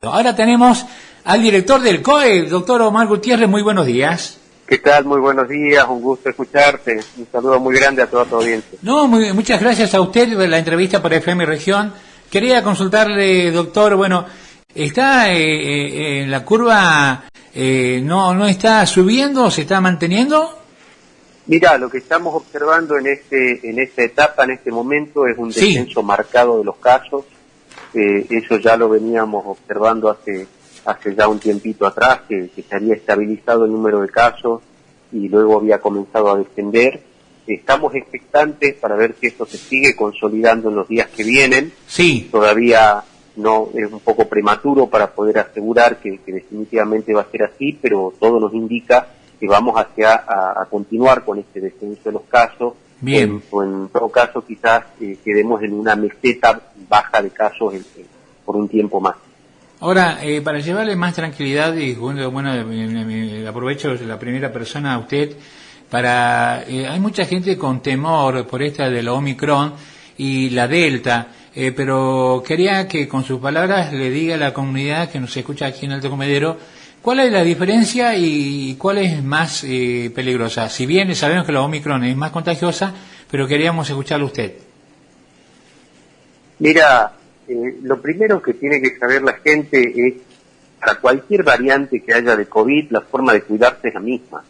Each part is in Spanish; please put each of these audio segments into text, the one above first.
Ahora tenemos al director del COE, doctor Omar Gutiérrez. Muy buenos días. ¿Qué tal? Muy buenos días, un gusto escucharte. Un saludo muy grande a toda tu audiencia. Muchas gracias a usted por la entrevista por FM Región. Quería consultarle, doctor, ¿está la curva no está subiendo o se está manteniendo? Mira, lo que estamos observando en esta etapa, en este momento, es un descenso marcado de los casos. Eso ya lo veníamos observando hace ya un tiempito atrás, que se había estabilizado el número de casos y luego había comenzado a descender. Estamos expectantes para ver si esto se sigue consolidando en los días que vienen. Sí. Todavía no es un poco prematuro para poder asegurar que definitivamente va a ser así, pero todo nos indica que vamos a continuar con este descenso de los casos. Bien. O en todo caso quizás quedemos en una meseta baja de casos por un tiempo más. Ahora, para llevarle más tranquilidad, y aprovecho la primera persona a usted, hay mucha gente con temor por esta de la Omicron y la Delta, pero quería que con sus palabras le diga a la comunidad que nos escucha aquí en Alto Comedero, ¿cuál es la diferencia y cuál es más peligrosa? Si bien sabemos que la Omicron es más contagiosa, pero queríamos escucharlo a usted. Mira, lo primero que tiene que saber la gente es, para cualquier variante que haya de COVID, la forma de cuidarse es la misma.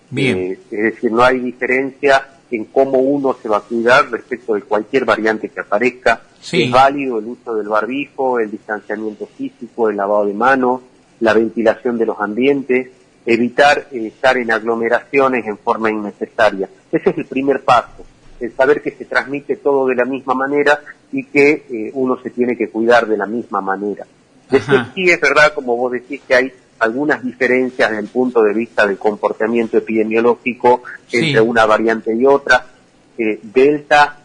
Bien. Es decir, no hay diferencia en cómo uno se va a cuidar respecto de cualquier variante que aparezca. Sí. Es válido el uso del barbijo, el distanciamiento físico, el lavado de manos, la ventilación de los ambientes, evitar estar en aglomeraciones en forma innecesaria. Ese es el primer paso, el saber que se transmite todo de la misma manera y que uno se tiene que cuidar de la misma manera. Después sí es verdad, como vos decís, que hay algunas diferencias desde el punto de vista del comportamiento epidemiológico entre una variante y otra. Delta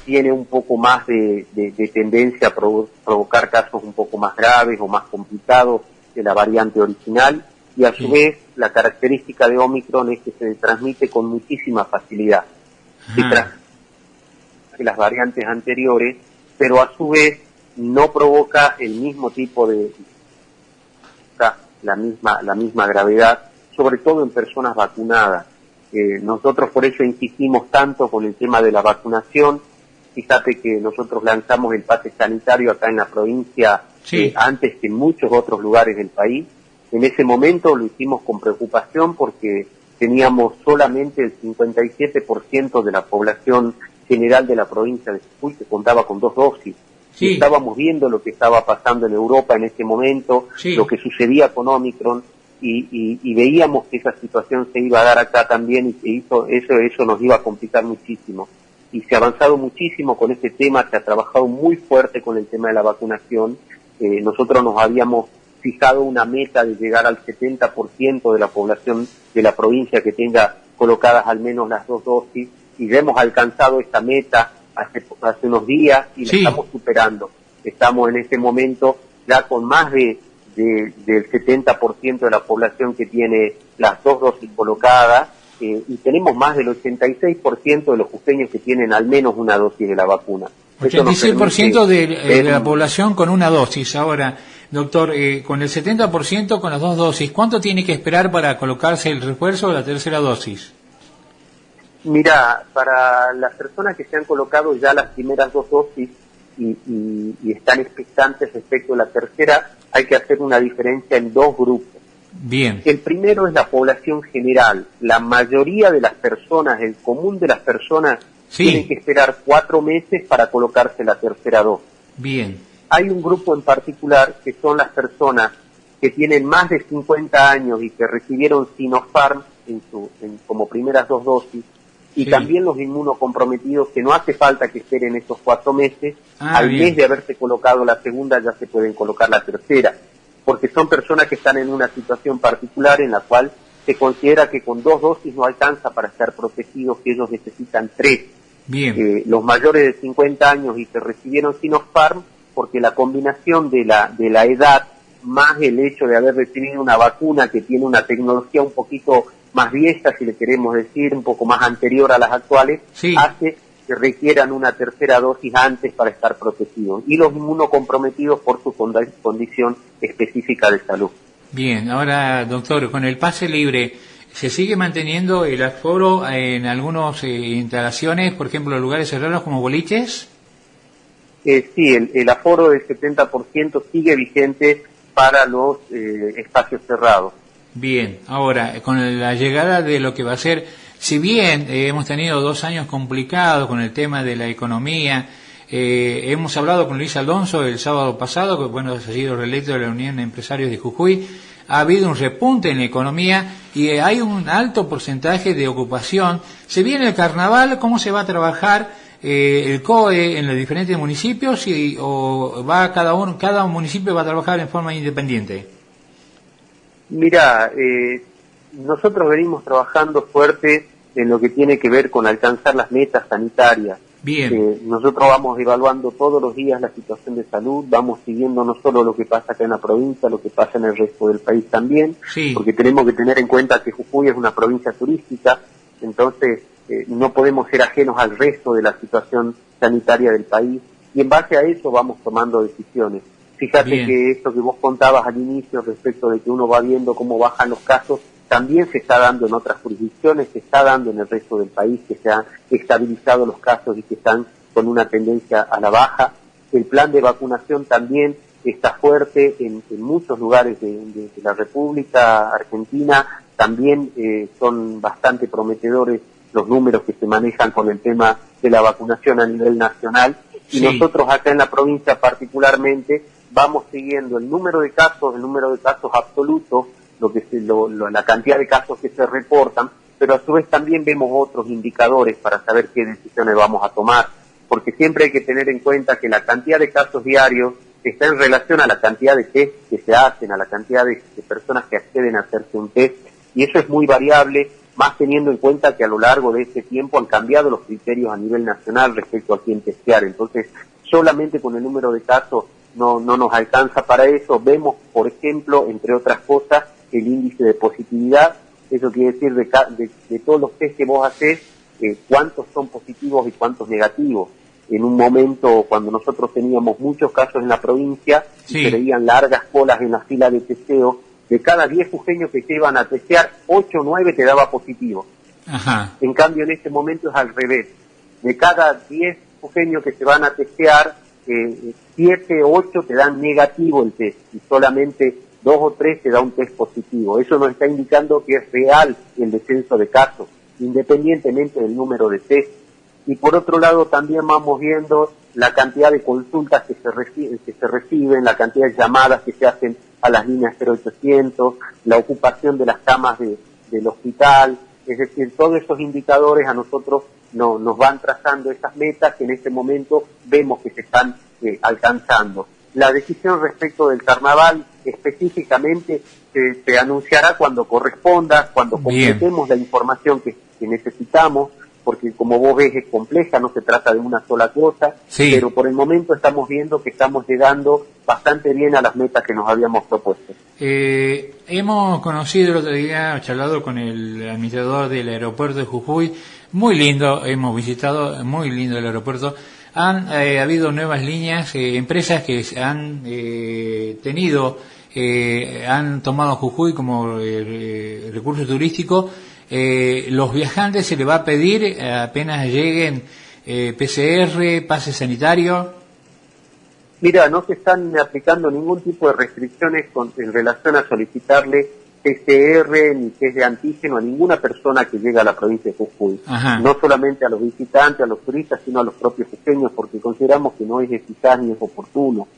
tiene un poco más de tendencia a provocar casos un poco más graves o más complicados de la variante original, y a su vez la característica de Omicron es que se transmite con muchísima facilidad que las variantes anteriores, pero a su vez no provoca el mismo tipo de la misma gravedad, sobre todo en personas vacunadas. Nosotros por eso insistimos tanto con el tema de la vacunación. Fíjate que nosotros lanzamos el pase sanitario acá en la provincia antes que en muchos otros lugares del país. En ese momento lo hicimos con preocupación porque teníamos solamente el 57% de la población general de la provincia de Jujuy que contaba con 2 dosis. Y estábamos viendo lo que estaba pasando en Europa en ese momento, lo que sucedía con Omicron, y veíamos que esa situación se iba a dar acá también, y que eso nos iba a complicar muchísimo. Y se ha avanzado muchísimo con este tema, se ha trabajado muy fuerte con el tema de la vacunación. Nosotros nos habíamos fijado una meta de llegar al 70% de la población de la provincia que tenga colocadas al menos las 2 dosis, y ya hemos alcanzado esta meta hace unos días y la estamos superando. Estamos en este momento ya con más del 70% de la población que tiene las 2 dosis colocadas, y tenemos más del 86% de los jujeños que tienen al menos una dosis de la vacuna. 86% de la población con una dosis. Ahora, doctor, con el 70% con las 2 dosis, ¿cuánto tiene que esperar para colocarse el refuerzo de la tercera dosis? Mira, para las personas que se han colocado ya las primeras 2 dosis y están expectantes respecto a la tercera, hay que hacer una diferencia en 2 grupos. Bien. El primero es la población general. La mayoría de las personas, el común de las personas, tienen que esperar 4 meses para colocarse la tercera dosis. Bien. Hay un grupo en particular que son las personas que tienen más de 50 años y que recibieron Sinopharm como primeras 2 dosis, y también los inmunocomprometidos, que no hace falta que esperen esos 4 meses, al mes de haberse colocado la segunda ya se pueden colocar la tercera, porque son personas que están en una situación particular en la cual se considera que con 2 dosis no alcanza para estar protegidos, que ellos necesitan 3. Bien. Los mayores de 50 años y que recibieron Sinopharm, porque la combinación de la edad más el hecho de haber recibido una vacuna que tiene una tecnología un poquito más vieja, si le queremos decir, un poco más anterior a las actuales, hace que que requieran una tercera dosis antes para estar protegidos, y los inmunocomprometidos por su condición específica de salud. Bien, ahora, doctor, con el pase libre, ¿se sigue manteniendo el aforo en algunas instalaciones, por ejemplo, lugares cerrados como boliches? Sí, el aforo del 70% sigue vigente para los espacios cerrados. Bien, ahora, con la llegada de lo que va a ser, si bien hemos tenido 2 años complicados con el tema de la economía, hemos hablado con Luis Alonso el sábado pasado, que bueno, ha sido reelecto de la Unión de Empresarios de Jujuy, ha habido un repunte en la economía y hay un alto porcentaje de ocupación. Se viene el carnaval, ¿cómo se va a trabajar el COE en los diferentes municipios o va cada municipio va a trabajar en forma independiente? Mira, nosotros venimos trabajando fuerte en lo que tiene que ver con alcanzar las metas sanitarias. Bien. Nosotros vamos evaluando todos los días la situación de salud, vamos siguiendo no solo lo que pasa acá en la provincia, lo que pasa en el resto del país también, Sí. Porque tenemos que tener en cuenta que Jujuy es una provincia turística, entonces no podemos ser ajenos al resto de la situación sanitaria del país, y en base a eso vamos tomando decisiones. Fíjate Bien. que esto que vos contabas al inicio respecto de que uno va viendo cómo bajan los casos, también se está dando en otras jurisdicciones, se está dando en el resto del país, que se han estabilizado los casos y que están con una tendencia a la baja. El plan de vacunación también está fuerte en muchos lugares de la República Argentina, también son bastante prometedores los números que se manejan con el tema de la vacunación a nivel nacional, y Sí. nosotros acá en la provincia particularmente vamos siguiendo el número de casos absolutos, la cantidad de casos que se reportan, pero a su vez también vemos otros indicadores para saber qué decisiones vamos a tomar, porque siempre hay que tener en cuenta que la cantidad de casos diarios está en relación a la cantidad de test que se hacen, a la cantidad de personas que acceden a hacerse un test, y eso es muy variable, más teniendo en cuenta que a lo largo de este tiempo han cambiado los criterios a nivel nacional respecto a quién testear. Entonces, solamente con el número de casos no nos alcanza para eso. Vemos, por ejemplo, entre otras cosas, el índice de positividad. Eso quiere decir de todos los test que vos hacés, cuántos son positivos y cuántos negativos. En un momento, cuando nosotros teníamos muchos casos en la provincia, Sí. se veían largas colas en la fila de testeo, de cada 10 jujeños que se iban a testear, 8 o 9 te daba positivo. Ajá. En cambio, en este momento es al revés. De cada 10 jujeños que se van a testear, 7 o 8 te dan negativo el test, y solamente 2 o 3 te da un test positivo. Eso nos está indicando que es real el descenso de casos, independientemente del número de test. Y por otro lado, también vamos viendo la cantidad de consultas que se reciben, la cantidad de llamadas que se hacen a las líneas 0800, la ocupación de las camas del hospital, es decir, todos esos indicadores a nosotros nos van trazando esas metas que en este momento vemos que se están alcanzando. La decisión respecto del carnaval específicamente se anunciará cuando corresponda, cuando Bien. completemos la información que necesitamos, porque como vos ves es compleja, no se trata de una sola cosa, Sí. pero por el momento estamos viendo que estamos llegando bastante bien a las metas que nos habíamos propuesto. Hemos conocido el otro día, charlado con el administrador del aeropuerto de Jujuy, muy lindo, hemos visitado, muy lindo el aeropuerto. Han habido nuevas líneas, empresas que han han tomado Jujuy como recurso turístico. Los viajantes se les va a pedir apenas lleguen PCR, pase sanitario. Mira, no se están aplicando ningún tipo de restricciones en relación a solicitarle PCR ni test de antígeno a ninguna persona que llega a la provincia de Jujuy. Ajá. No solamente a los visitantes, a los turistas, sino a los propios jujeños, porque consideramos que no es eficaz ni es oportuno.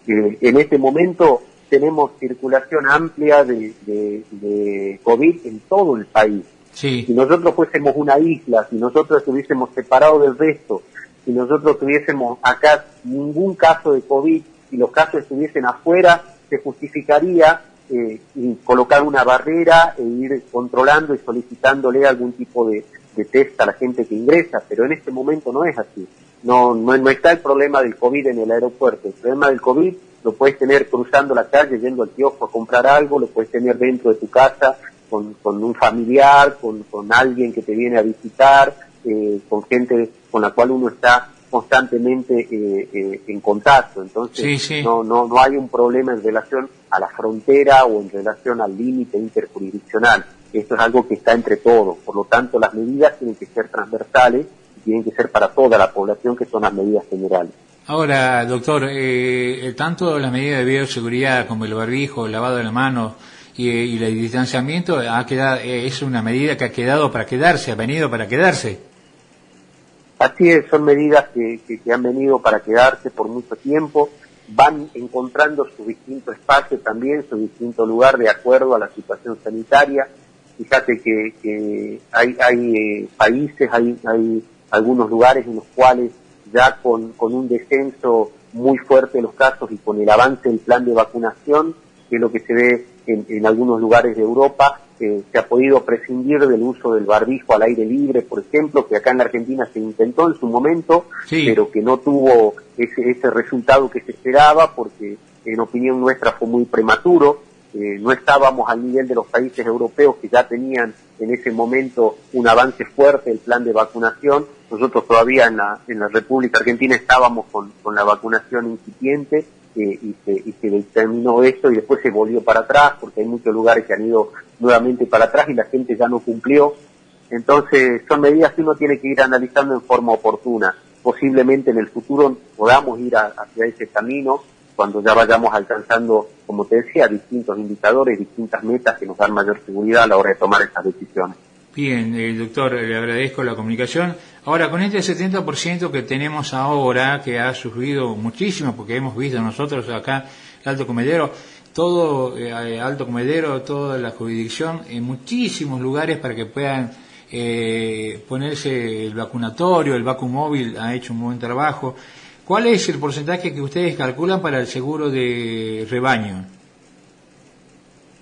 En este momento tenemos circulación amplia de COVID en todo el país. Sí. Si nosotros fuésemos una isla, si nosotros estuviésemos separados del resto, si nosotros tuviésemos acá ningún caso de COVID y los casos estuviesen afuera, se justificaría y colocar una barrera e ir controlando y solicitándole algún tipo de test a la gente que ingresa, pero en este momento no es así. No está el problema del COVID en el aeropuerto. El problema del COVID lo puedes tener cruzando la calle, yendo al kiosco a comprar algo, lo puedes tener dentro de tu casa, con un familiar, con alguien que te viene a visitar, con gente con la cual uno está constantemente en contacto. Entonces, sí. no hay un problema en relación a la frontera o en relación al límite interjurisdiccional. Esto es algo que está entre todos. Por lo tanto, las medidas tienen que ser transversales y tienen que ser para toda la población, que son las medidas generales. Ahora, doctor, tanto las medidas de bioseguridad como el barbijo, el lavado de las manos y el distanciamiento es una medida que ha quedado para quedarse, ha venido para quedarse. Así es, son medidas que han venido para quedarse por mucho tiempo, van encontrando su distinto espacio también, su distinto lugar de acuerdo a la situación sanitaria. Fíjate que hay países, hay algunos lugares en los cuales ya con un descenso muy fuerte de los casos y con el avance del plan de vacunación, que es lo que se ve en algunos lugares de Europa, se ha podido prescindir del uso del barbijo al aire libre, por ejemplo, que acá en la Argentina se intentó en su momento, sí, pero que no tuvo ese resultado que se esperaba, porque en opinión nuestra fue muy prematuro. No estábamos al nivel de los países europeos que ya tenían en ese momento un avance fuerte del plan de vacunación. Nosotros todavía en la República Argentina estábamos con la vacunación incipiente, y se determinó esto y después se volvió para atrás, porque hay muchos lugares que han ido nuevamente para atrás y la gente ya no cumplió. Entonces son medidas que uno tiene que ir analizando en forma oportuna. Posiblemente en el futuro podamos ir hacia ese camino, cuando ya vayamos alcanzando, como te decía, distintos indicadores, distintas metas que nos dan mayor seguridad a la hora de tomar estas decisiones. Bien, doctor, le agradezco la comunicación. Ahora, con este 70% que tenemos ahora, que ha subido muchísimo, porque hemos visto nosotros acá, Alto Comedero, todo Alto Comedero, toda la jurisdicción, en muchísimos lugares para que puedan ponerse el vacunatorio, el vacumóvil ha hecho un buen trabajo. ¿Cuál es el porcentaje que ustedes calculan para el seguro de rebaño?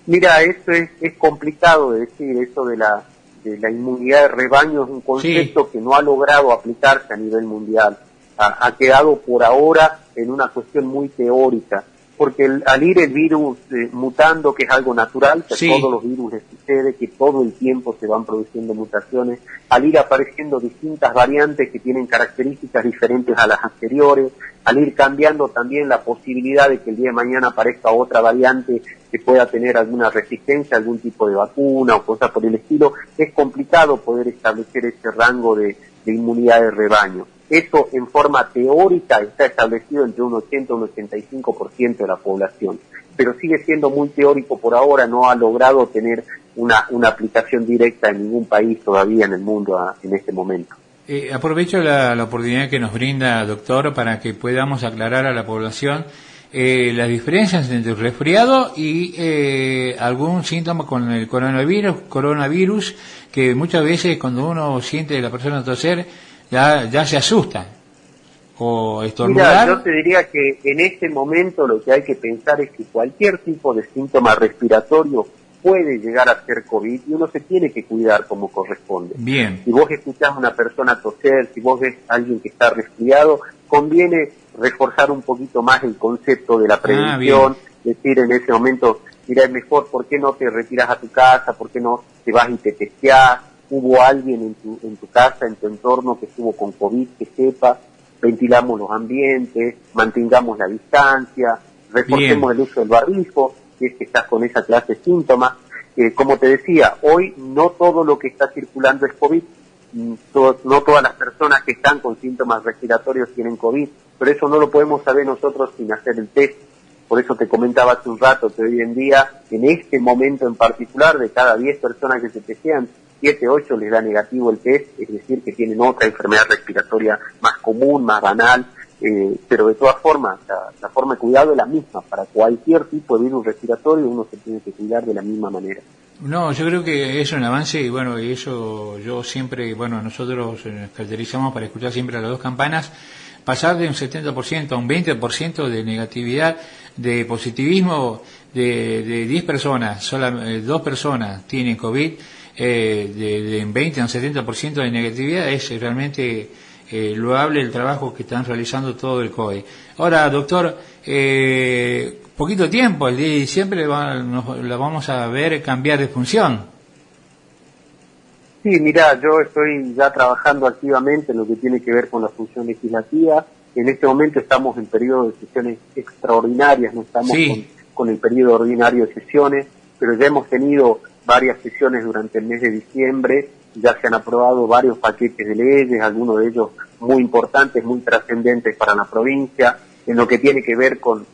Mira, esto es complicado de decir, eso de la inmunidad de rebaño es un concepto sí, que no ha logrado aplicarse a nivel mundial. Ha quedado por ahora en una cuestión muy teórica, porque al ir el virus mutando, que es algo natural, que sí, a todos los virus les sucede, que todo el tiempo se van produciendo mutaciones, al ir apareciendo distintas variantes que tienen características diferentes a las anteriores, al ir cambiando también la posibilidad de que el día de mañana aparezca otra variante que pueda tener alguna resistencia a algún tipo de vacuna o cosas por el estilo, es complicado poder establecer ese rango de inmunidad de rebaño. Eso en forma teórica está establecido entre un 80 y un 85% de la población, pero sigue siendo muy teórico por ahora, no ha logrado tener una aplicación directa en ningún país todavía en el mundo en este momento. Aprovecho la oportunidad que nos brinda, doctor, para que podamos aclarar a la población las diferencias entre el resfriado y algún síntoma con el coronavirus, que muchas veces cuando uno siente a la persona toser, ya se asusta o estornudar. Mira, yo te diría que en este momento lo que hay que pensar es que cualquier tipo de síntoma respiratorio puede llegar a ser COVID y uno se tiene que cuidar como corresponde. Bien. Si vos escuchás a una persona toser, si vos ves a alguien que está resfriado, conviene reforzar un poquito más el concepto de la prevención, decir en ese momento, mira, es mejor, ¿por qué no te retiras a tu casa? ¿Por qué no te vas y te testeás? ¿Hubo alguien en tu casa, en tu entorno que estuvo con COVID, que sepa? Ventilamos los ambientes, mantengamos la distancia, reforcemos el uso del barbijo, si es que estás con esa clase de síntomas. Como te decía, hoy no todo lo que está circulando es COVID, no todas las personas que están con síntomas respiratorios tienen COVID, pero eso no lo podemos saber nosotros sin hacer el test. Por eso te comentaba hace un rato que hoy en día, en este momento en particular, de cada 10 personas que se testean, 7, 8 les da negativo el test, es decir, que tienen otra enfermedad respiratoria más común, más banal, pero de todas formas, la forma de cuidado es la misma. Para cualquier tipo de virus respiratorio uno se tiene que cuidar de la misma manera. No, yo creo que es un avance y bueno, y eso yo siempre, bueno, nosotros nos caracterizamos para escuchar siempre a las dos campanas, pasar de un 70% a un 20% de negatividad, de positivismo de 10 personas, 2 personas tienen COVID, de un 20 a un 70% de negatividad, es realmente loable el trabajo que están realizando todo el COE. Ahora, doctor, poquito tiempo, el 10 de diciembre la vamos a ver cambiar de función. Sí, mira, yo estoy ya trabajando activamente en lo que tiene que ver con la función legislativa. En este momento estamos en periodo de sesiones extraordinarias, no estamos Sí, con el periodo ordinario de sesiones, pero ya hemos tenido varias sesiones durante el mes de diciembre, ya se han aprobado varios paquetes de leyes, algunos de ellos muy importantes, muy trascendentes para la provincia, en lo que tiene que ver con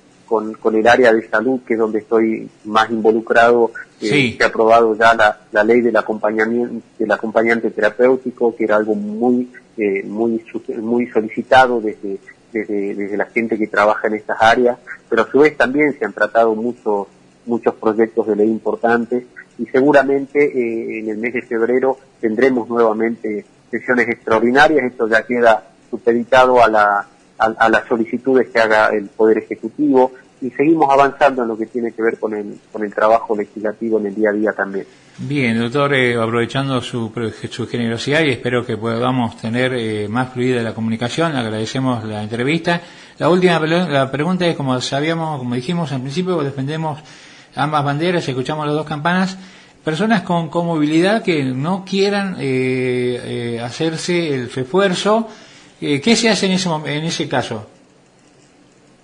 el área de salud, que es donde estoy más involucrado. sí. Se ha aprobado ya la ley del acompañante terapéutico, que era algo muy solicitado desde la gente que trabaja en estas áreas, pero a su vez también se han tratado muchos proyectos de ley importantes, y seguramente en el mes de febrero tendremos nuevamente sesiones extraordinarias. Esto ya queda supeditado a las solicitudes que haga el Poder Ejecutivo, y seguimos avanzando en lo que tiene que ver con el trabajo legislativo en el día a día también. Bien, doctor, aprovechando su generosidad, y espero que podamos tener más fluida la comunicación, le agradecemos la entrevista. La última la pregunta es, como dijimos al principio, defendemos ambas banderas, escuchamos las dos campanas. Personas con movilidad que no quieran hacerse el refuerzo, ¿qué se hace en ese caso?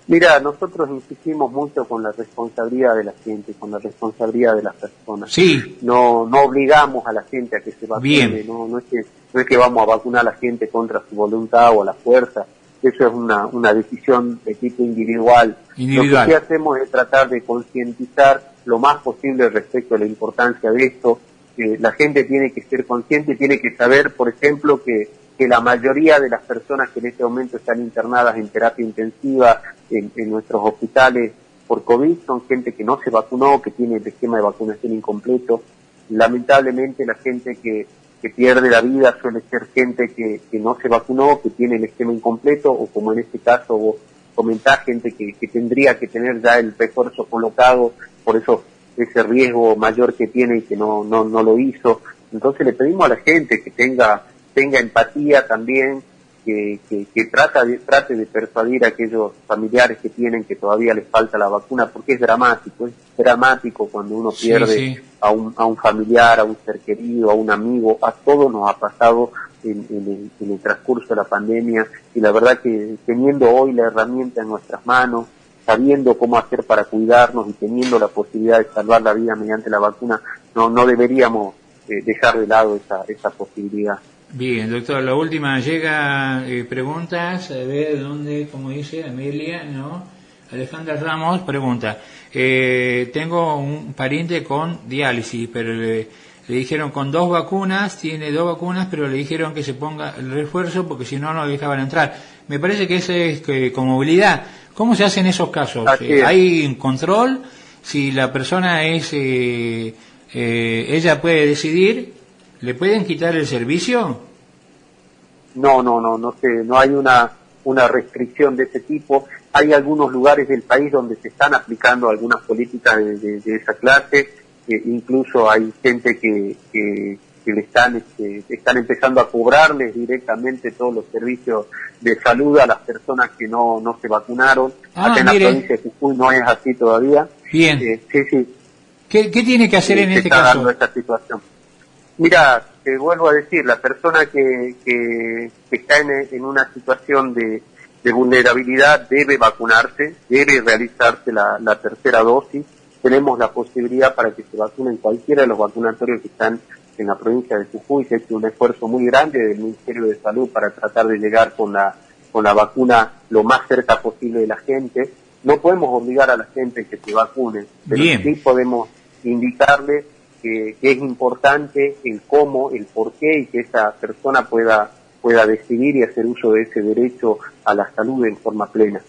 Mira, nosotros insistimos mucho con la responsabilidad de la gente, con la responsabilidad de las personas. Sí, No obligamos a la gente a que se vacune. bien, No es que vamos a vacunar a la gente contra su voluntad o a la fuerza. Eso es una decisión de tipo individual. Lo que sí hacemos es tratar de concientizar lo más posible respecto a la importancia de esto. La gente tiene que ser consciente, tiene que saber, por ejemplo, que la mayoría de las personas que en este momento están internadas en terapia intensiva en nuestros hospitales por COVID son gente que no se vacunó, que tiene el esquema de vacunación incompleto. Lamentablemente la gente que pierde la vida suele ser gente que no se vacunó, que tiene el esquema incompleto, o como en este caso vos comentás, gente que tendría que tener ya el refuerzo colocado, por eso ese riesgo mayor que tiene y que no lo hizo. Entonces le pedimos a la gente que tenga empatía también, que trate de persuadir a aquellos familiares que tienen que todavía les falta la vacuna, porque es dramático cuando uno pierde sí. a un familiar, a un ser querido, a un amigo. A todos nos ha pasado en el transcurso de la pandemia, y la verdad que teniendo hoy la herramienta en nuestras manos, sabiendo cómo hacer para cuidarnos y teniendo la posibilidad de salvar la vida mediante la vacuna, no deberíamos dejar de lado esa posibilidad. Bien, doctor, la última llega preguntas, a ver dónde, como dice Amelia, ¿no? Alejandra Ramos pregunta, tengo un pariente con diálisis, pero le dijeron con 2 vacunas, tiene 2 vacunas, pero le dijeron que se ponga el refuerzo porque si no, no le dejaban entrar. Me parece que ese es con movilidad. ¿Cómo se hace en esos casos? ¿Hay un control? Si la persona ella puede decidir, ¿le pueden quitar el servicio? No sé, no hay una restricción de ese tipo. Hay algunos lugares del país donde se están aplicando algunas políticas de esa clase, incluso hay gente que le están empezando a cobrarles directamente todos los servicios de salud a las personas que no se vacunaron. Acá en la provincia de Jujuy no es así todavía. Bien. Sí. ¿Qué tiene que hacer en este caso? Dando esta situación. Mira, te vuelvo a decir, la persona que está en una situación de vulnerabilidad debe vacunarse, debe realizarse la tercera dosis. Tenemos la posibilidad para que se vacunen cualquiera de los vacunatorios que están en la provincia de Jujuy. Se ha hecho un esfuerzo muy grande del Ministerio de Salud para tratar de llegar con la vacuna lo más cerca posible de la gente. No podemos obligar a la gente que se vacune, pero sí podemos indicarle que es importante el cómo, el por qué, y que esa persona pueda decidir y hacer uso de ese derecho a la salud en forma plena.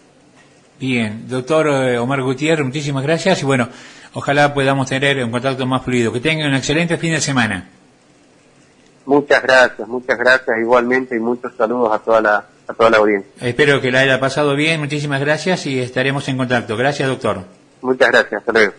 Bien, doctor Omar Gutiérrez, muchísimas gracias, y bueno, ojalá podamos tener un contacto más fluido. Que tengan un excelente fin de semana. Muchas gracias igualmente, y muchos saludos a toda la audiencia. Espero que la haya pasado bien, muchísimas gracias y estaremos en contacto. Gracias, doctor. Muchas gracias, hasta luego.